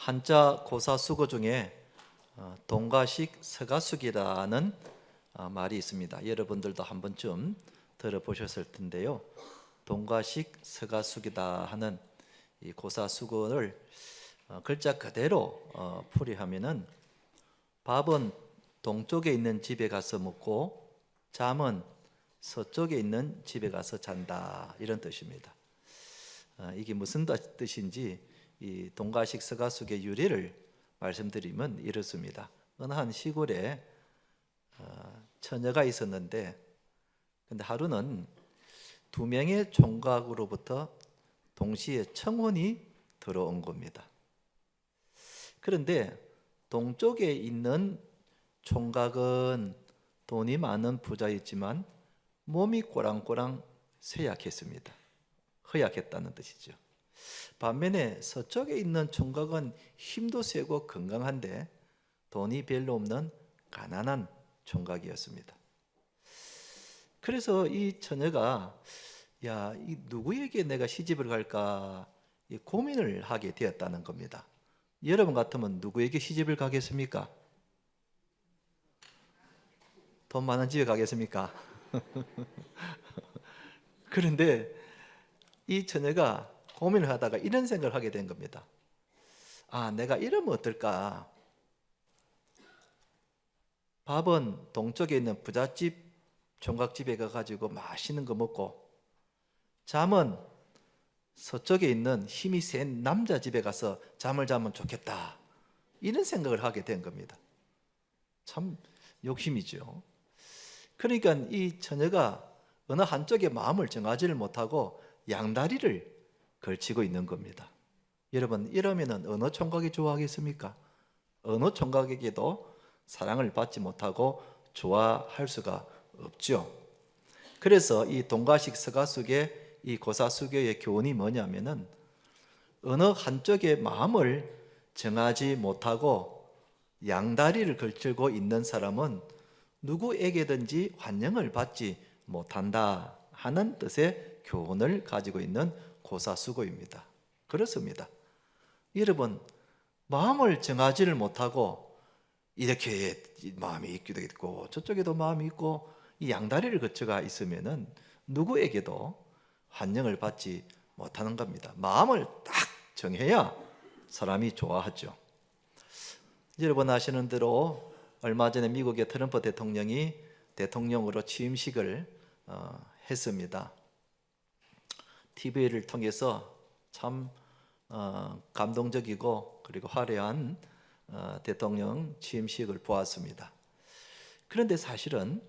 한자 고사수거 중에 동가식 서가숙이라는 말이 있습니다. 여러분들도 한 번쯤 들어보셨을 텐데요. 동가식 서가숙이다 하는 이 고사수거를 글자 그대로 풀이하면은 밥은 동쪽에 있는 집에 가서 먹고 잠은 서쪽에 있는 집에 가서 잔다, 이런 뜻입니다. 이게 무슨 뜻인지 이 동가식 서가숙의 유래를 말씀드리면 이렇습니다. 어느 한 시골에 처녀가 있었는데, 근데 하루는 두 명의 총각으로부터 동시에 청혼이 들어온 겁니다. 그런데 동쪽에 있는 총각은 돈이 많은 부자였지만 몸이 꼬랑꼬랑 쇠약했습니다. 허약했다는 뜻이죠. 반면에 서쪽에 있는 총각은 힘도 세고 건강한데 돈이 별로 없는 가난한 총각이었습니다. 그래서 이 처녀가 이 누구에게 내가 시집을 갈까 고민을 하게 되었다는 겁니다. 여러분 같으면 누구에게 시집을 가겠습니까? 돈 많은 집에 가겠습니까? 그런데 이 처녀가 고민을 하다가 이런 생각을 하게 된 겁니다. 내가 이러면 어떨까? 밥은 동쪽에 있는 부잣집 총각집에 가가지고 맛있는 거 먹고, 잠은 서쪽에 있는 힘이 센 남자 집에 가서 잠을 자면 좋겠다, 이런 생각을 하게 된 겁니다. 참 욕심이죠. 그러니까 이 처녀가 어느 한쪽에 마음을 정하지를 못하고 양다리를 걸치고 있는 겁니다. 여러분, 이러면 어느 총각이 좋아하겠습니까? 어느 총각에게도 사랑을 받지 못하고 좋아할 수가 없죠. 그래서 이 동가식 서가숙의 이 고사수교의 교훈이 뭐냐면은, 어느 한쪽에 마음을 정하지 못하고 양다리를 걸치고 있는 사람은 누구에게든지 환영을 받지 못한다 하는 뜻의 교훈을 가지고 있는 고사수고입니다. 그렇습니다. 여러분, 마음을 정하지를 못하고 이렇게 마음이 있기도 있고 저쪽에도 마음이 있고 이 양다리를 거쳐가 있으면은 누구에게도 환영을 받지 못하는 겁니다. 마음을 딱 정해야 사람이 좋아하죠. 여러분 아시는 대로 얼마 전에 미국의 트럼프 대통령이 대통령으로 취임식을 했습니다. TV를 통해서 참 감동적이고 그리고 화려한 대통령 취임식을 보았습니다. 그런데 사실은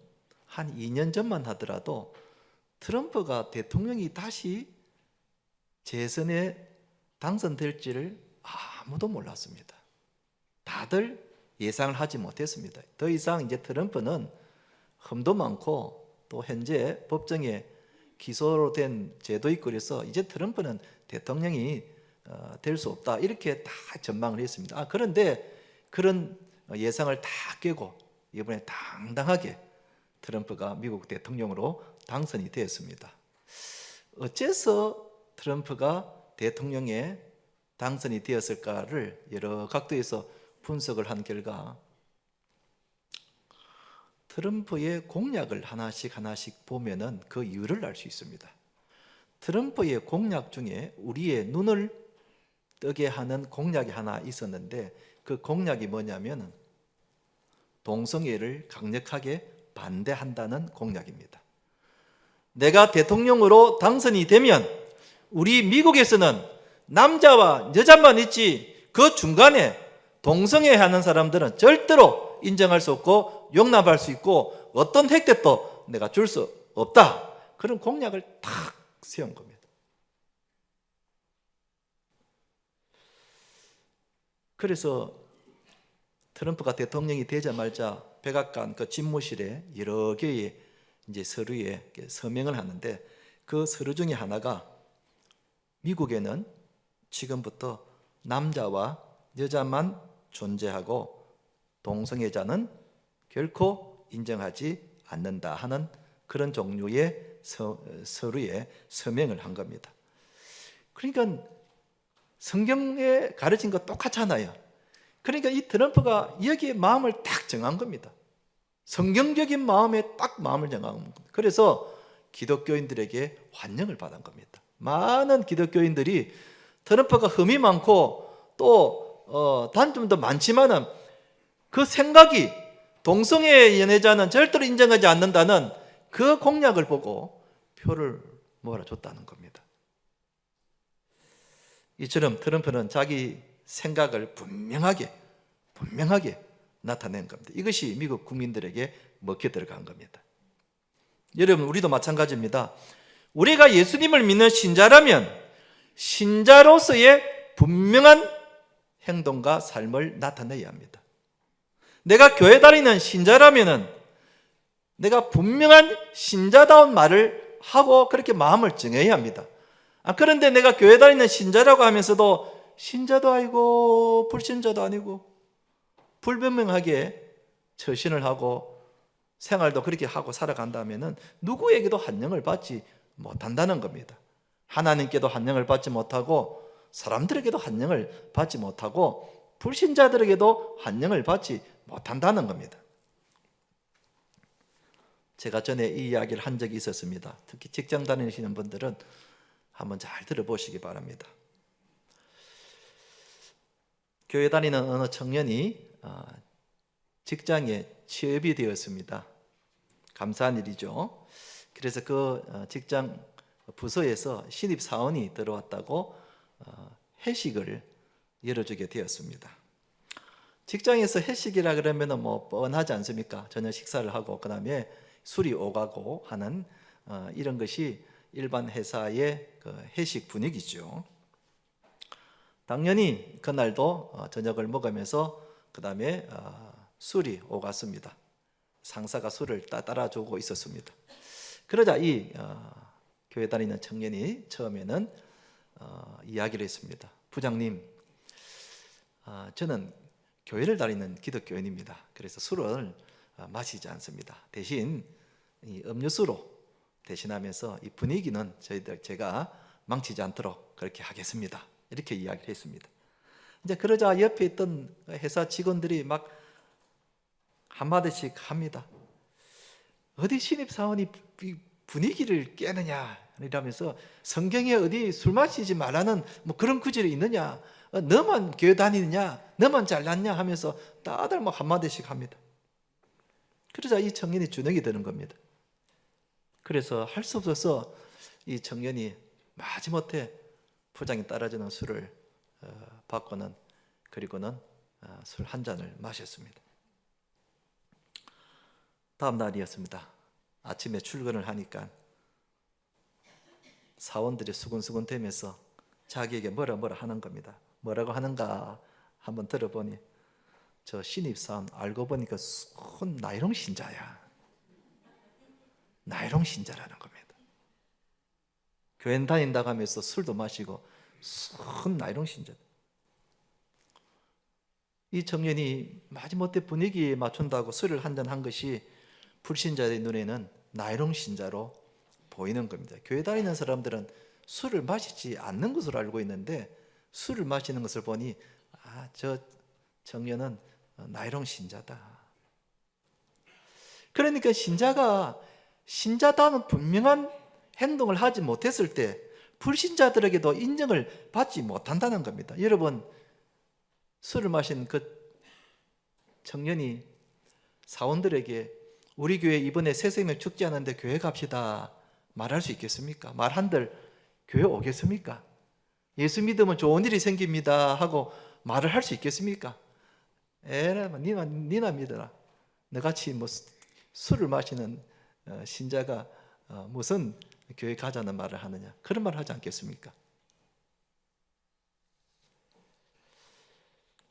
한 2년 전만 하더라도 트럼프가 대통령이 다시 재선에 당선될지를 아무도 몰랐습니다. 다들 예상을 하지 못했습니다. 더 이상 이제 트럼프는 흠도 많고 또 현재 법정에 기소로 된 죄도 있고 그래서 이제 트럼프는 대통령이 될 수 없다, 이렇게 다 전망을 했습니다. 그런데 그런 예상을 다 깨고 이번에 당당하게 트럼프가 미국 대통령으로 당선이 되었습니다. 어째서 트럼프가 대통령에 당선이 되었을까를 여러 각도에서 분석을 한 결과 트럼프의 공약을 하나씩 보면은 그 이유를 알 수 있습니다. 트럼프의 공약 중에 우리의 눈을 뜨게 하는 공약이 하나 있었는데, 그 공약이 뭐냐면 동성애를 강력하게 반대한다는 공약입니다. 내가 대통령으로 당선이 되면 우리 미국에서는 남자와 여자만 있지 그 중간에 동성애 하는 사람들은 절대로 인정할 수 없고 용납할 수 있고 어떤 혜택도 내가 줄 수 없다, 그런 공약을 탁 세운 겁니다. 그래서 트럼프가 대통령이 되자마자 백악관 그 집무실에 여러 개의 이제 서류에 서명을 하는데, 그 서류 중에 하나가 미국에는 지금부터 남자와 여자만 존재하고 동성애자는 결코 인정하지 않는다 하는 그런 종류의 서류에 서명을 한 겁니다. 그러니까 성경에 가르친 거 똑같잖아요. 그러니까 이 트럼프가 여기에 마음을 딱 정한 겁니다. 성경적인 마음에 딱 마음을 정한 겁니다. 그래서 기독교인들에게 환영을 받은 겁니다. 많은 기독교인들이 트럼프가 흠이 많고 또 단점도 많지만은 그 생각이 동성애 연애자는 절대로 인정하지 않는다는 그 공약을 보고 표를 몰아줬다는 겁니다. 이처럼 트럼프는 자기 생각을 분명하게 나타낸 겁니다. 이것이 미국 국민들에게 먹혀 들어간 겁니다. 여러분, 우리도 마찬가지입니다. 우리가 예수님을 믿는 신자라면 신자로서의 분명한 행동과 삶을 나타내야 합니다. 내가 교회 다니는 신자라면은 내가 분명한 신자다운 말을 하고 그렇게 마음을 정해야 합니다. 그런데 내가 교회 다니는 신자라고 하면서도 신자도 아니고 불신자도 아니고 불분명하게 처신을 하고 생활도 그렇게 하고 살아간다면은 누구에게도 환영을 받지 못한다는 겁니다. 하나님께도 환영을 받지 못하고 사람들에게도 환영을 받지 못하고 불신자들에게도 환영을 받지 못한다는 겁니다. 제가 전에 이 이야기를 한 적이 있었습니다. 특히 직장 다니시는 분들은 한번 잘 들어보시기 바랍니다. 교회 다니는 어느 청년이 직장에 취업이 되었습니다. 감사한 일이죠. 그래서 그 직장 부서에서 신입 사원이 들어왔다고 회식을 열어주게 되었습니다. 직장에서 회식이라 그러면 뭐 뻔하지 않습니까? 저녁 식사를 하고 그 다음에 술이 오가고 하는 이런 것이 일반 회사의 그 회식 분위기죠. 당연히 그날도 저녁을 먹으면서 그 다음에 술이 오갔습니다. 상사가 술을 따라주고 있었습니다. 그러자 이 교회 다니는 청년이 처음에는 이야기를 했습니다. 부장님, 저는 교회를 다니는 기독교인입니다. 그래서 술을 마시지 않습니다. 대신 이 음료수로 대신하면서 이 분위기는 제가 망치지 않도록 그렇게 하겠습니다. 이렇게 이야기를 했습니다. 이제 그러자 옆에 있던 회사 직원들이 막 한마디씩 합니다. 어디 신입사원이 분위기를 깨느냐 이러면서 성경에 어디 술 마시지 말라는 뭐 그런 구절이 있느냐, 너만 교회 다니느냐, 너만 잘났냐 하면서 다들 뭐 한마디씩 합니다. 그러자 이 청년이 주눅이 드는 겁니다. 그래서 할 수 없어서 이 청년이 마지못해 부장이 따라주는 술을 받고는 그리고는 술 한 잔을 마셨습니다. 다음 날이었습니다. 아침에 출근을 하니까 사원들이 수근수근 대면서 자기에게 뭐라 하는 겁니다. 뭐라고 하는가 한번 들어보니 저 신입사원 알고 보니까 순 나이롱 신자야. 나이롱 신자라는 겁니다. 교회 다닌다고 하면서 술도 마시고 순 나이롱 신자. 이 청년이 마지못해 분위기에 맞춘다고 술을 한잔 한 것이 불신자의 눈에는 나이롱 신자로 보이는 겁니다. 교회 다니는 사람들은 술을 마시지 않는 것으로 알고 있는데 술을 마시는 것을 보니 저 청년은 나이롱 신자다. 그러니까 신자다는 분명한 행동을 하지 못했을 때 불신자들에게도 인정을 받지 못한다는 겁니다. 여러분, 술을 마신 그 청년이 사원들에게 우리 교회 이번에 새생명 축제 하는데 교회 갑시다 말할 수 있겠습니까? 말한들 교회 오겠습니까? 예수 믿으면 좋은 일이 생깁니다 하고 말을 할 수 있겠습니까? 에라, 니나 믿어라. 너같이 뭐 술을 마시는 신자가 무슨 교회 가자는 말을 하느냐, 그런 말을 하지 않겠습니까?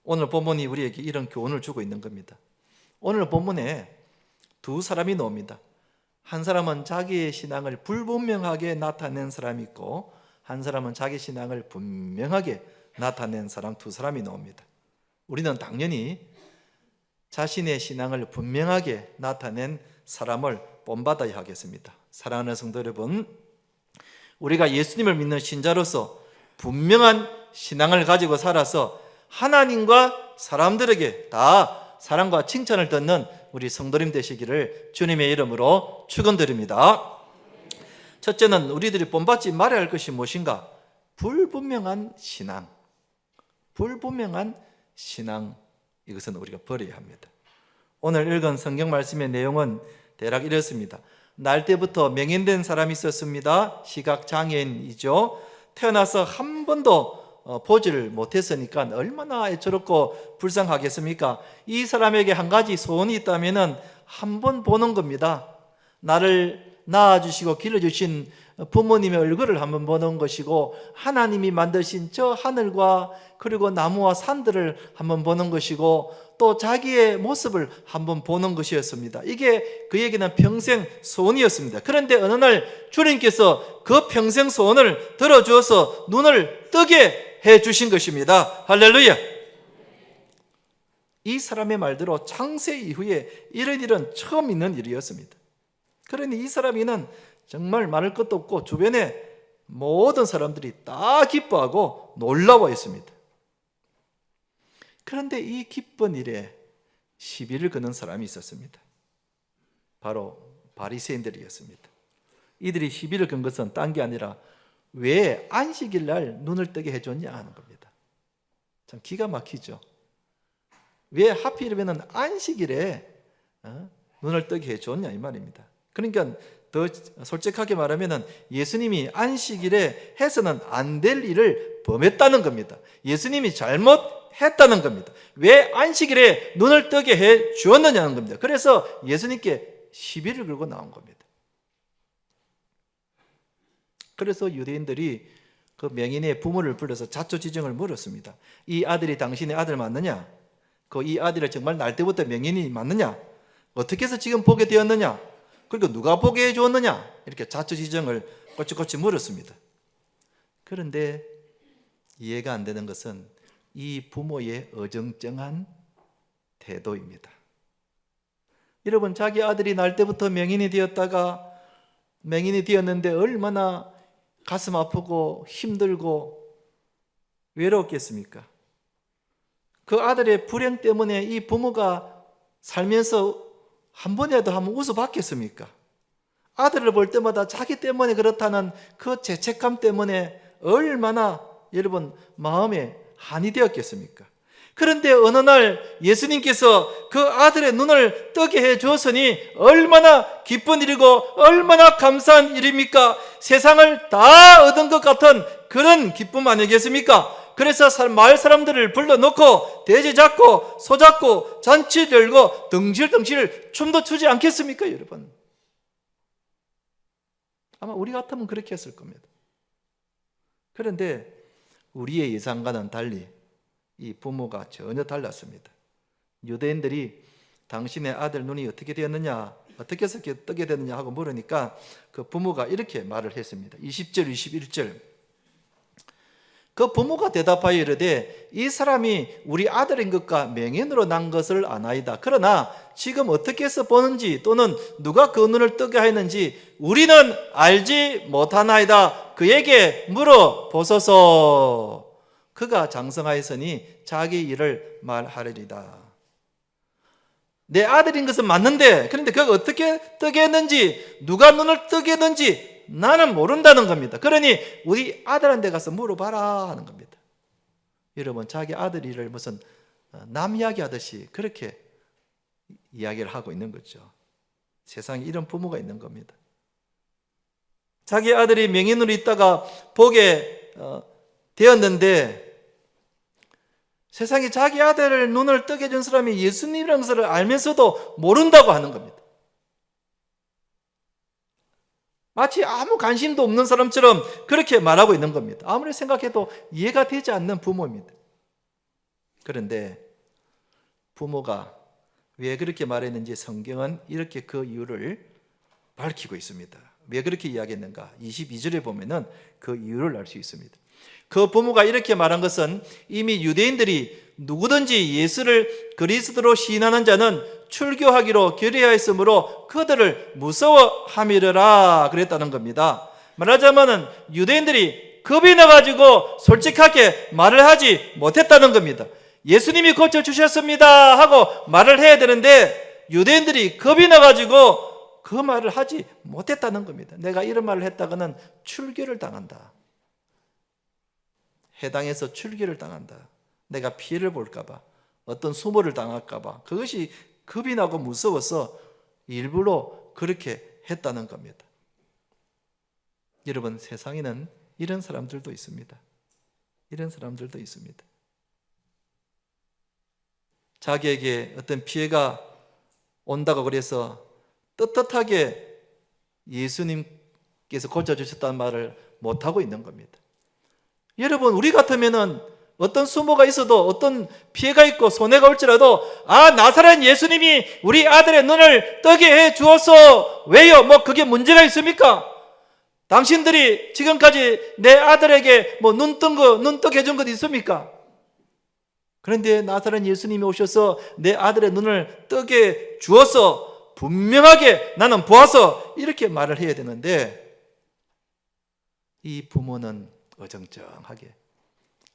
오늘 본문이 우리에게 이런 교훈을 주고 있는 겁니다. 오늘 본문에 두 사람이 나옵니다. 한 사람은 자기의 신앙을 불분명하게 나타낸 사람이 있고 한 사람은 자기 신앙을 분명하게 나타낸 사람, 두 사람이 나옵니다. 우리는 당연히 자신의 신앙을 분명하게 나타낸 사람을 본받아야 하겠습니다. 사랑하는 성도 여러분, 우리가 예수님을 믿는 신자로서 분명한 신앙을 가지고 살아서 하나님과 사람들에게 다 사랑과 칭찬을 듣는 우리 성도님 되시기를 주님의 이름으로 축원드립니다. 첫째는 우리들이 본받지 말아야 할 것이 무엇인가? 불분명한 신앙. 불분명한 신앙, 이것은 우리가 버려야 합니다. 오늘 읽은 성경 말씀의 내용은 대략 이렇습니다. 날 때부터 맹인된 사람이 있었습니다. 시각장애인이죠. 태어나서 한 번도 보지를 못했으니까 얼마나 애처롭고 불쌍하겠습니까? 이 사람에게 한 가지 소원이 있다면 한 번 보는 겁니다. 나를 낳아주시고 길러주신 부모님의 얼굴을 한번 보는 것이고, 하나님이 만드신 저 하늘과 그리고 나무와 산들을 한번 보는 것이고, 또 자기의 모습을 한번 보는 것이었습니다. 이게 그에게는 평생 소원이었습니다. 그런데 어느 날 주님께서 그 평생 소원을 들어주어서 눈을 뜨게 해주신 것입니다. 할렐루야! 이 사람의 말대로 창세 이후에 이런 일은 처음 있는 일이었습니다. 그러니 이 사람이는 정말 말할 것도 없고 주변에 모든 사람들이 다 기뻐하고 놀라워했습니다. 그런데 이 기쁜 일에 시비를 거는 사람이 있었습니다. 바로 바리새인들이었습니다. 이들이 시비를 건 것은 딴 게 아니라 왜 안식일 날 눈을 뜨게 해줬냐 하는 겁니다. 참 기가 막히죠. 왜 하필이면 안식일에 눈을 뜨게 해줬냐 이 말입니다. 그러니까 더 솔직하게 말하면 예수님이 안식일에 해서는 안 될 일을 범했다는 겁니다. 예수님이 잘못했다는 겁니다. 왜 안식일에 눈을 뜨게 해 주었느냐는 겁니다. 그래서 예수님께 시비를 걸고 나온 겁니다. 그래서 유대인들이 그 맹인의 부모를 불러서 자초지종을 물었습니다. 이 아들이 당신의 아들 맞느냐? 이 아들이 정말 날 때부터 맹인이 맞느냐? 어떻게 해서 지금 보게 되었느냐? 그리고 누가 보게 해주었느냐? 이렇게 자초지종을 꼬치꼬치 물었습니다. 그런데 이해가 안 되는 것은 이 부모의 어정쩡한 태도입니다. 여러분, 자기 아들이 날 때부터 맹인이 되었는데 얼마나 가슴 아프고 힘들고 외로웠겠습니까? 그 아들의 불행 때문에 이 부모가 살면서 한 번이라도 한번 웃어봤겠습니까? 아들을 볼 때마다 자기 때문에 그렇다는 그 죄책감 때문에 얼마나 여러분 마음에 한이 되었겠습니까? 그런데 어느 날 예수님께서 그 아들의 눈을 뜨게 해 주었으니 얼마나 기쁜 일이고 얼마나 감사한 일입니까? 세상을 다 얻은 것 같은 그런 기쁨 아니겠습니까? 그래서 마을 사람들을 불러놓고 돼지 잡고 소 잡고 잔치 열고 덩실덩실 춤도 추지 않겠습니까, 여러분? 아마 우리 같으면 그렇게 했을 겁니다. 그런데 우리의 예상과는 달리 이 부모가 전혀 달랐습니다. 유대인들이 당신의 아들 눈이 어떻게 되었느냐, 어떻게 해서 뜨게 됐느냐 하고 물으니까 그 부모가 이렇게 말을 했습니다. 20절, 21절. 그 부모가 대답하여 이르되 이 사람이 우리 아들인 것과 맹인으로 난 것을 아나이다. 그러나 지금 어떻게 해서 보는지 또는 누가 그 눈을 뜨게 하였는지 우리는 알지 못하나이다. 그에게 물어보소서. 그가 장성하였으니 자기 일을 말하리이다. 내 아들인 것은 맞는데 그런데 그가 어떻게 뜨게 했는지 누가 눈을 뜨게 했는지 나는 모른다는 겁니다. 그러니 우리 아들한테 가서 물어봐라 하는 겁니다. 여러분, 자기 아들 일을 무슨 남 이야기하듯이 그렇게 이야기를 하고 있는 거죠. 세상에 이런 부모가 있는 겁니다. 자기 아들이 맹인으로 있다가 보게 되었는데 세상에 자기 아들을 눈을 뜨게 해준 사람이 예수님이라는 것을 알면서도 모른다고 하는 겁니다. 마치 아무 관심도 없는 사람처럼 그렇게 말하고 있는 겁니다. 아무리 생각해도 이해가 되지 않는 부모입니다. 그런데 부모가 왜 그렇게 말했는지 성경은 이렇게 그 이유를 밝히고 있습니다. 왜 그렇게 이야기했는가? 22절에 보면은 그 이유를 알 수 있습니다. 그 부모가 이렇게 말한 것은 이미 유대인들이 누구든지 예수를 그리스도로 시인하는 자는 출교하기로 결의하였으므로 그들을 무서워함이라 그랬다는 겁니다. 말하자면 유대인들이 겁이 나가지고 솔직하게 말을 하지 못했다는 겁니다. 예수님이 고쳐주셨습니다 하고 말을 해야 되는데 유대인들이 겁이 나가지고 그 말을 하지 못했다는 겁니다. 내가 이런 말을 했다가는 출교를 당한다. 해당해서 출교를 당한다. 내가 피해를 볼까봐, 어떤 수모를 당할까봐, 그것이 겁이 나고 무서워서 일부러 그렇게 했다는 겁니다. 여러분, 세상에는 이런 사람들도 있습니다. 이런 사람들도 있습니다. 자기에게 어떤 피해가 온다고 그래서 떳떳하게 예수님께서 고쳐주셨다는 말을 못하고 있는 겁니다. 여러분, 우리 같으면은 어떤 수모가 있어도 어떤 피해가 있고 손해가 올지라도 나사렛 예수님이 우리 아들의 눈을 뜨게 해 주었어. 왜요? 그게 문제가 있습니까? 당신들이 지금까지 내 아들에게 눈 뜨게 해준 것 있습니까? 그런데 나사렛 예수님이 오셔서 내 아들의 눈을 뜨게 주어서 분명하게 나는 보아서 이렇게 말을 해야 되는데, 이 부모는 어정쩡하게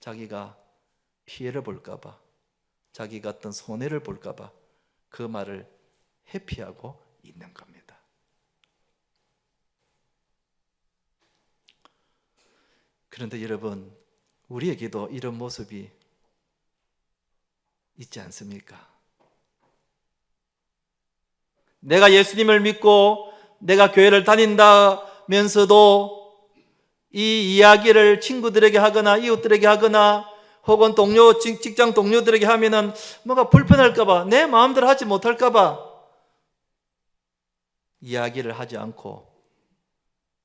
자기가 피해를 볼까봐, 자기가 어떤 손해를 볼까봐 그 말을 회피하고 있는 겁니다. 그런데 여러분, 우리에게도 이런 모습이 있지 않습니까? 내가 예수님을 믿고 내가 교회를 다닌다면서도 이 이야기를 친구들에게 하거나 이웃들에게 하거나 혹은 직장 동료들에게 하면은 뭔가 불편할까봐, 내 마음대로 하지 못할까봐 이야기를 하지 않고,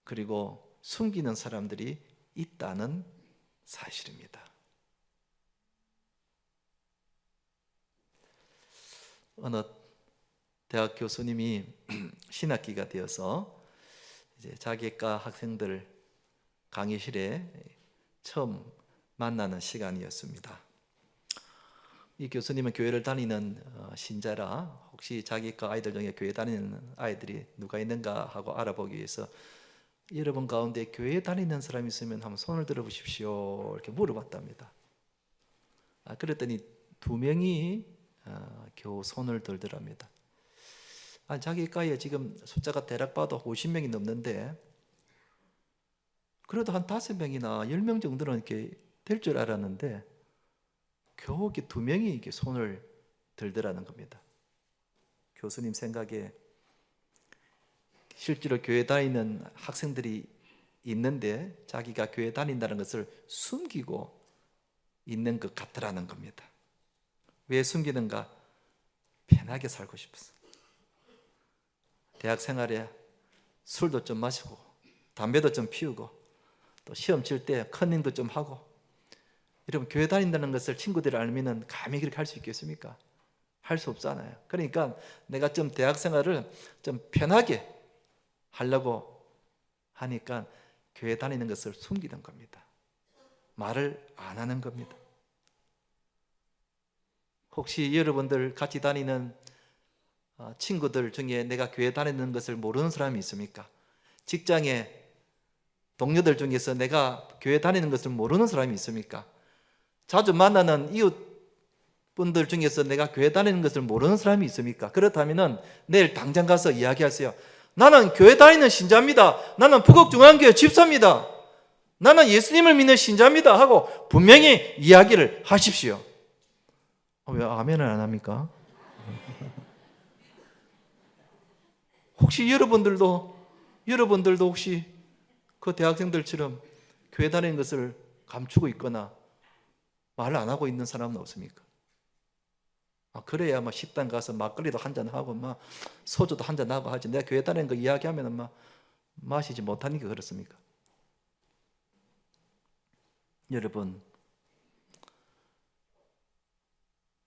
그리고 숨기는 사람들이 있다는 사실입니다. 어느 대학 교수님이 신학기가 되어서 이제 자기과 학생들 강의실에 처음 만나는 시간이었습니다. 이 교수님은 교회를 다니는 신자라 혹시 자기과 아이들 중에 교회 다니는 아이들이 누가 있는가 하고 알아보기 위해서 여러분 가운데 교회 다니는 사람이 있으면 한번 손을 들어보십시오 이렇게 물어봤답니다. 그랬더니 2명이 겨우 손을 들더랍니다. 자기과에 지금 숫자가 대략 봐도 50명이 넘는데 그래도 한 5명이나 10명 정도는 이렇게 될 줄 알았는데 겨우 이렇게 2명이 이렇게 손을 들더라는 겁니다. 교수님 생각에 실제로 교회 다니는 학생들이 있는데 자기가 교회 다닌다는 것을 숨기고 있는 것 같더라는 겁니다. 왜 숨기는가? 편하게 살고 싶어서. 대학 생활에 술도 좀 마시고 담배도 좀 피우고 또 시험 칠 때 컨닝도 좀 하고, 여러분 교회 다닌다는 것을 친구들이 알면은 감히 그렇게 할 수 있겠습니까? 할 수 없잖아요. 그러니까 내가 좀 대학 생활을 좀 편하게 하려고 하니까 교회 다니는 것을 숨기는 겁니다. 말을 안 하는 겁니다. 혹시 여러분들 같이 다니는 친구들 중에 내가 교회 다니는 것을 모르는 사람이 있습니까? 직장에 동료들 중에서 내가 교회 다니는 것을 모르는 사람이 있습니까? 자주 만나는 이웃분들 중에서 내가 교회 다니는 것을 모르는 사람이 있습니까? 그렇다면 내일 당장 가서 이야기하세요. 나는 교회 다니는 신자입니다. 나는 북옥중앙교회 집사입니다. 나는 예수님을 믿는 신자입니다 하고 분명히 이야기를 하십시오. 왜 아멘을 안 합니까? 혹시 여러분들도 혹시 그 대학생들처럼 교회 다니는 것을 감추고 있거나 말을 안 하고 있는 사람은 없습니까? 그래야 식당 가서 막걸리도 한잔하고 소주도 한잔하고 하지. 내가 교회 다니는 거 이야기하면 마시지 못하니까 그렇습니까? 여러분,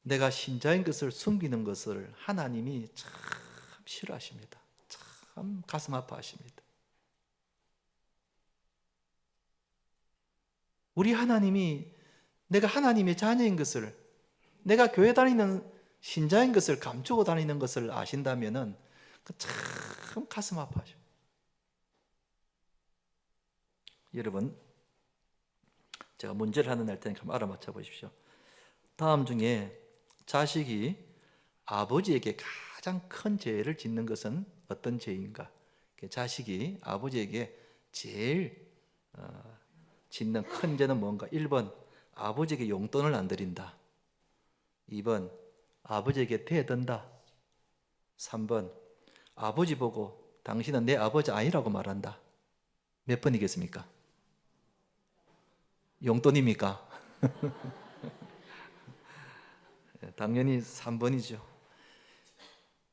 내가 신자인 것을 숨기는 것을 하나님이 참 싫어하십니다. 참 가슴 아파하십니다. 우리 하나님이 내가 하나님의 자녀인 것을, 내가 교회 다니는 신자인 것을 감추고 다니는 것을 아신다면은 참 가슴 아파하죠. 여러분, 제가 문제를 하나 낼 테니까 한번 알아맞혀 보십시오. 다음 중에 자식이 아버지에게 가장 큰 죄를 짓는 것은 어떤 죄인가? 자식이 아버지에게 제일 짓는 큰 죄는 뭔가? 1번 아버지에게 용돈을 안 드린다. 2번 아버지에게 대든다. 3번 아버지 보고 당신은 내 아버지 아니라고 말한다. 몇 번이겠습니까? 용돈입니까? 당연히 3번이죠.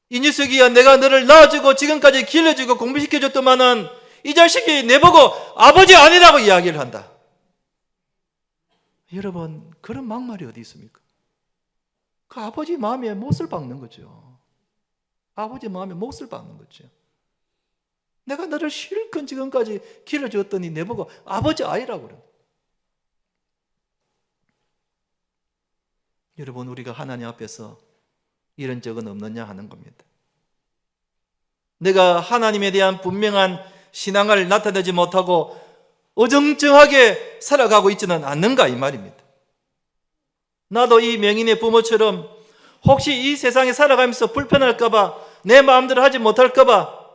이 녀석이야, 내가 너를 낳아주고 지금까지 길러주고 공부시켜줬더만은 이 자식이 내보고 아버지 아니라고 이야기를 한다. 여러분, 그런 막말이 어디 있습니까? 그 아버지 마음에 못을 박는 거죠. 아버지 마음에 못을 박는 거죠. 내가 너를 실컷 지금까지 길러줬더니 내보고 아버지 아니라고 그래. 여러분, 우리가 하나님 앞에서 이런 적은 없느냐 하는 겁니다. 내가 하나님에 대한 분명한 신앙을 나타내지 못하고 어정쩡하게 살아가고 있지는 않는가 이 말입니다. 나도 이 명인의 부모처럼 혹시 이 세상에 살아가면서 불편할까 봐, 내 마음대로 하지 못할까 봐,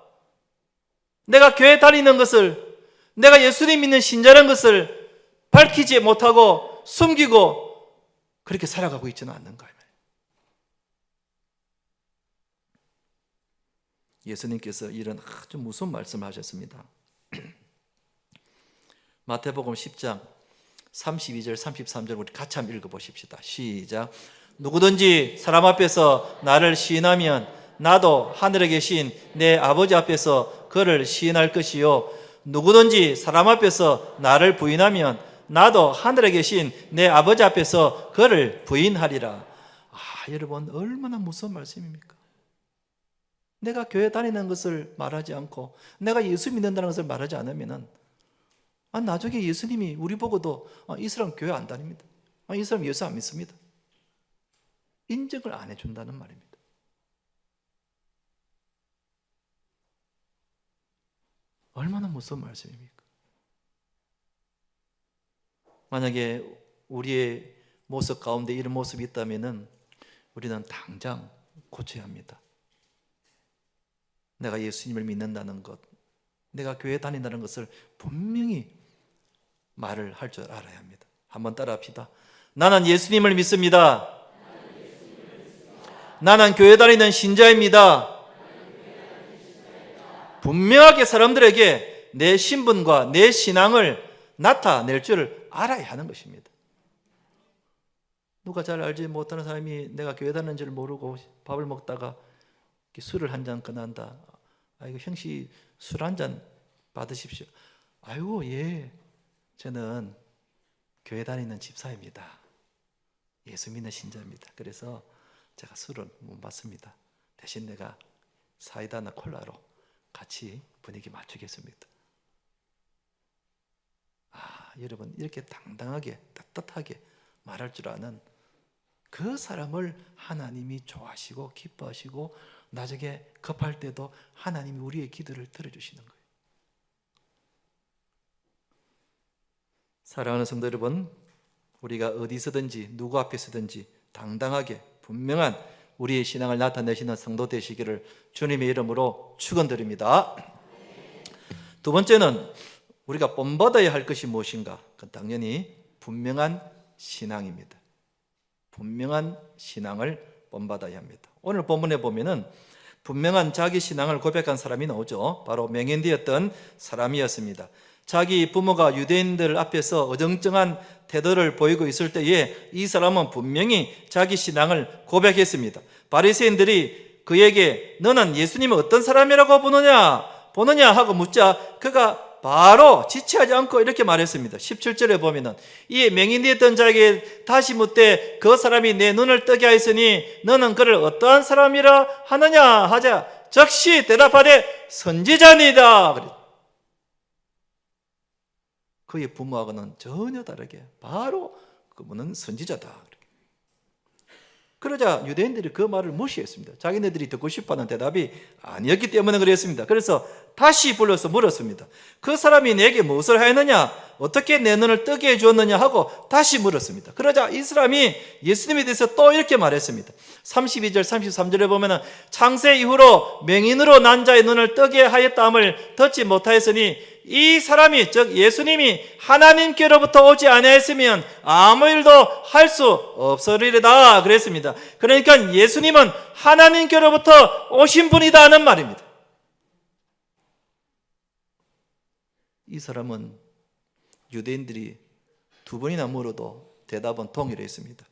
내가 교회 다니는 것을, 내가 예수님 믿는 신자라는 것을 밝히지 못하고 숨기고 그렇게 살아가고 있지는 않는가. 예수님께서 이런 아주 무서운 말씀을 하셨습니다. 마태복음 10장 32절 33절 우리 같이 한번 읽어보십시다. 시작. 누구든지 사람 앞에서 나를 시인하면 나도 하늘에 계신 내 아버지 앞에서 그를 시인할 것이요, 누구든지 사람 앞에서 나를 부인하면 나도 하늘에 계신 내 아버지 앞에서 그를 부인하리라. 여러분, 얼마나 무서운 말씀입니까? 내가 교회 다니는 것을 말하지 않고 내가 예수 믿는다는 것을 말하지 않으면 나중에 예수님이 우리 보고도 이 사람 교회 안 다닙니다, 이 사람 예수 안 믿습니다, 인정을 안 해준다는 말입니다. 얼마나 무서운 말씀입니까? 만약에 우리의 모습 가운데 이런 모습이 있다면 우리는 당장 고쳐야 합니다. 내가 예수님을 믿는다는 것, 내가 교회 다닌다는 것을 분명히 말을 할 줄 알아야 합니다. 한번 따라합시다. 나는 예수님을 믿습니다. 나는 교회 다니는 신자입니다. 분명하게 사람들에게 내 신분과 내 신앙을 나타낼 줄 알아야 하는 것입니다. 누가 잘 알지 못하는 사람이 내가 교회 다니는 줄 모르고 밥을 먹다가 술을 한 잔 꺼낸다. 아이고, 형씨 술 한 잔 받으십시오. 아이고, 예, 저는 교회 다니는 집사입니다. 예수 믿는 신자입니다. 그래서 제가 술을 못 받습니다. 대신 내가 사이다나 콜라로 같이 분위기 맞추겠습니다. 여러분, 이렇게 당당하게 떳떳하게 말할 줄 아는 그 사람을 하나님이 좋아하시고 기뻐하시고 나중에 급할 때도 하나님이 우리의 기도를 들어주시는 거예요. 사랑하는 성도 여러분, 우리가 어디서든지 누구 앞에서든지 당당하게 분명한 우리의 신앙을 나타내시는 성도 되시기를 주님의 이름으로 축원드립니다. 두 번째는 우리가 본받아야 할 것이 무엇인가? 그건 당연히 분명한 신앙입니다. 분명한 신앙을 본받아야 합니다. 오늘 본문에 보면은 분명한 자기 신앙을 고백한 사람이 나오죠. 바로 맹인되었던 사람이었습니다. 자기 부모가 유대인들 앞에서 어정쩡한 태도를 보이고 있을 때에 이 사람은 분명히 자기 신앙을 고백했습니다. 바리새인들이 그에게 너는 예수님을 어떤 사람이라고 보느냐 하고 묻자 그가 바로 지체하지 않고 이렇게 말했습니다. 17절에 보면은 이에 맹인되었던 자에게 다시 묻되 그 사람이 내 눈을 뜨게 하였으니 너는 그를 어떠한 사람이라 하느냐 하자 즉시 대답하되 선지자니이다. 그의 부모하고는 전혀 다르게 바로 그분은 선지자다. 그러자 유대인들이 그 말을 무시했습니다. 자기네들이 듣고 싶어하는 대답이 아니었기 때문에 그랬습니다. 그래서 다시 불러서 물었습니다. 그 사람이 내게 무엇을 하였느냐? 어떻게 내 눈을 뜨게 해주었느냐? 하고 다시 물었습니다. 그러자 이 사람이 예수님에 대해서 또 이렇게 말했습니다. 32절 33절에 보면 창세 이후로 맹인으로 난 자의 눈을 뜨게 하였다함을 듣지 못하였으니 이 사람이 즉 예수님이 하나님께로부터 오지 아니하였으면 아무 일도 할 수 없으리로다 그랬습니다. 그러니까 예수님은 하나님께로부터 오신 분이다 하는 말입니다. 이 사람은 유대인들이 두 번이나 물어도 대답은 동일했습니다.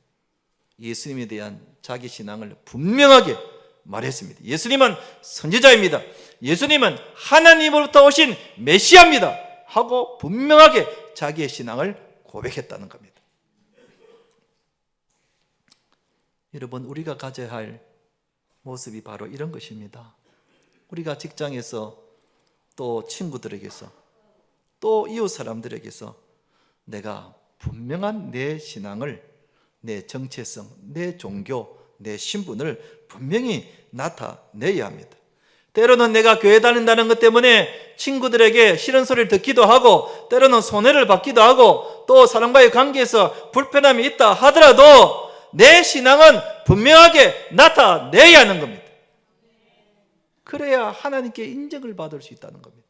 예수님에 대한 자기 신앙을 분명하게 말했습니다. 예수님은 선지자입니다. 예수님은 하나님으로부터 오신 메시아입니다. 하고 분명하게 자기의 신앙을 고백했다는 겁니다. 여러분, 우리가 가져야 할 모습이 바로 이런 것입니다. 우리가 직장에서 또 친구들에게서 또 이웃 사람들에게서 내가 분명한 내 신앙을, 내 정체성, 내 종교, 내 신분을 분명히 나타내야 합니다. 때로는 내가 교회 다닌다는 것 때문에 친구들에게 싫은 소리를 듣기도 하고 때로는 손해를 받기도 하고 또 사람과의 관계에서 불편함이 있다 하더라도 내 신앙은 분명하게 나타내야 하는 겁니다. 그래야 하나님께 인정을 받을 수 있다는 겁니다.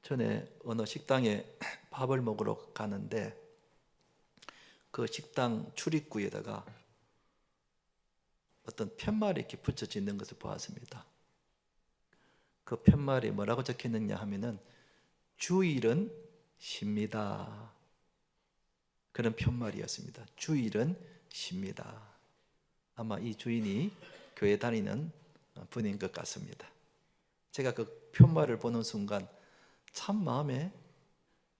전에 어느 식당에 밥을 먹으러 가는데 그 식당 출입구에다가 어떤 편말이 이렇게 붙여져 있는 것을 보았습니다. 그 편말에 뭐라고 적혀있느냐 하면은 주일은 쉽니다. 그런 편말이었습니다. 주일은 쉽니다. 아마 이 주인이 교회 다니는 분인 것 같습니다. 제가 그 편말을 보는 순간 참 마음에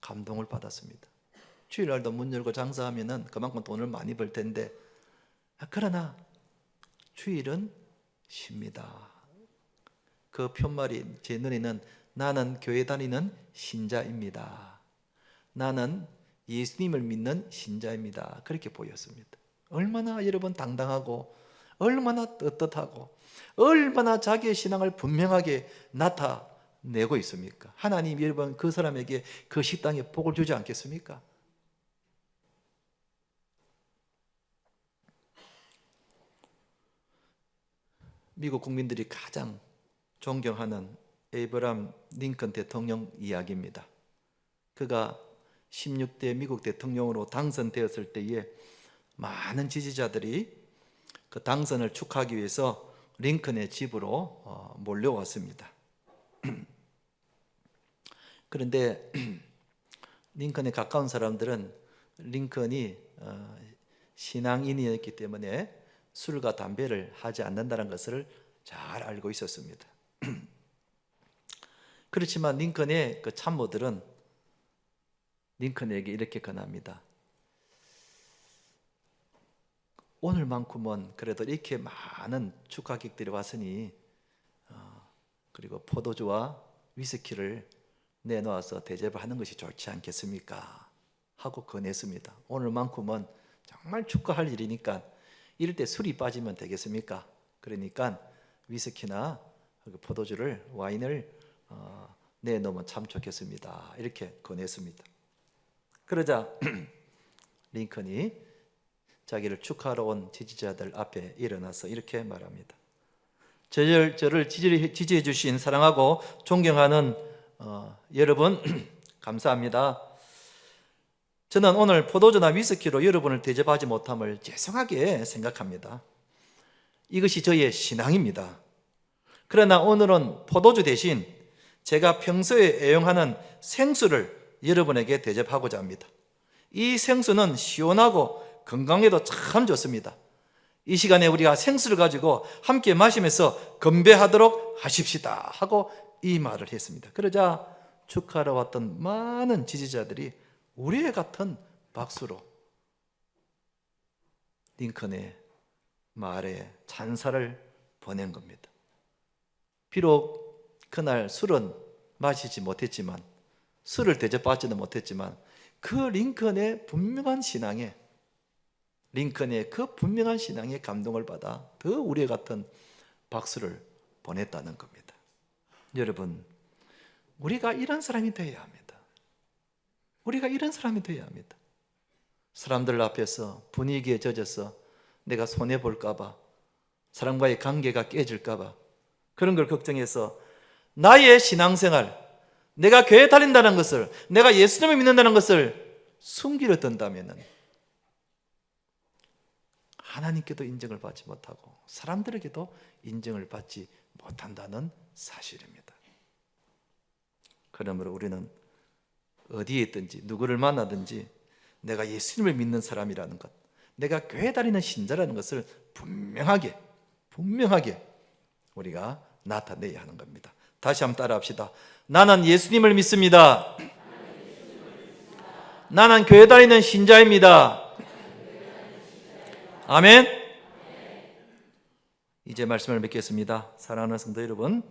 감동을 받았습니다. 주일날도 문 열고 장사하면은 그만큼 돈을 많이 벌 텐데 그러나 주일은 쉽니다. 그 편말이 제 눈에는 나는 교회 다니는 신자입니다. 나는 예수님을 믿는 신자입니다. 그렇게 보였습니다. 얼마나 여러분 당당하고 얼마나 떳떳하고 얼마나 자기의 신앙을 분명하게 나타내고 있습니까? 하나님 여러분 그 사람에게 그 식당에 복을 주지 않겠습니까? 미국 국민들이 가장 존경하는 에이브람 링컨 대통령 이야기입니다. 그가 16대 미국 대통령으로 당선되었을 때에 많은 지지자들이 그 당선을 축하하기 위해서 링컨의 집으로 몰려왔습니다. 그런데 링컨에 가까운 사람들은 링컨이 신앙인이었기 때문에 술과 담배를 하지 않는다는 것을 잘 알고 있었습니다. 그렇지만 링컨의 그 참모들은 링컨에게 이렇게 권합니다. 오늘만큼은 그래도 이렇게 많은 축하객들이 왔으니 그리고 포도주와 위스키를 내놓아서 대접을 하는 것이 좋지 않겠습니까? 하고 권했습니다. 오늘만큼은 정말 축하할 일이니까 이럴 때 술이 빠지면 되겠습니까? 그러니까 위스키나 포도주를 와인을 내놓으면 참 좋겠습니다. 이렇게 권했습니다. 그러자 링컨이 자기를 축하하러 온 지지자들 앞에 일어나서 이렇게 말합니다. 저를 지지해 주신 사랑하고 존경하는 여러분 감사합니다. 저는 오늘 포도주나 위스키로 여러분을 대접하지 못함을 죄송하게 생각합니다. 이것이 저의 신앙입니다. 그러나 오늘은 포도주 대신 제가 평소에 애용하는 생수를 여러분에게 대접하고자 합니다. 이 생수는 시원하고 건강에도 참 좋습니다. 이 시간에 우리가 생수를 가지고 함께 마시면서 건배하도록 하십시다 하고 이 말을 했습니다. 그러자 축하하러 왔던 많은 지지자들이 우리의 같은 박수로 링컨의 말에 찬사를 보낸 겁니다. 비록 그날 술은 마시지 못했지만 술을 대접받지는 못했지만 그 링컨의 분명한 신앙에 감동을 받아 더 우리 같은 박수를 보냈다는 겁니다. 여러분, 우리가 이런 사람이 되어야 합니다. 우리가 이런 사람이 되어야 합니다. 사람들 앞에서 분위기에 젖어서 내가 손해볼까 봐, 사람과의 관계가 깨질까 봐 그런 걸 걱정해서 나의 신앙생활, 내가 교회 다닌다는 것을, 내가 예수님을 믿는다는 것을 숨기려 든다면 하나님께도 인정을 받지 못하고 사람들에게도 인정을 받지 못한다는 사실입니다. 그러므로 우리는 어디에 있든지 누구를 만나든지 내가 예수님을 믿는 사람이라는 것, 내가 교회 다니는 신자라는 것을 분명하게 우리가 나타내야 하는 겁니다. 다시 한번 따라합시다. 나는 예수님을 믿습니다. 나는 교회 다니는 신자입니다. 아멘. 이제 말씀을 맺겠습니다. 사랑하는 성도 여러분,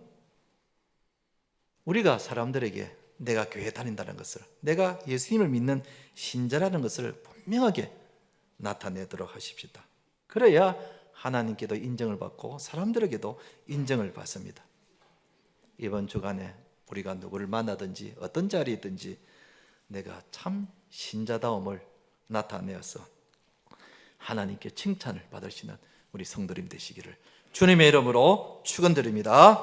우리가 사람들에게 내가 교회 다닌다는 것을, 내가 예수님을 믿는 신자라는 것을 분명하게 나타내도록 하십시다. 그래야 하나님께도 인정을 받고 사람들에게도 인정을 받습니다. 이번 주간에 우리가 누구를 만나든지 어떤 자리에 있든지 내가 참 신자다움을 나타내어서 하나님께 칭찬을 받으시는 우리 성도님 되시기를 주님의 이름으로 축원드립니다.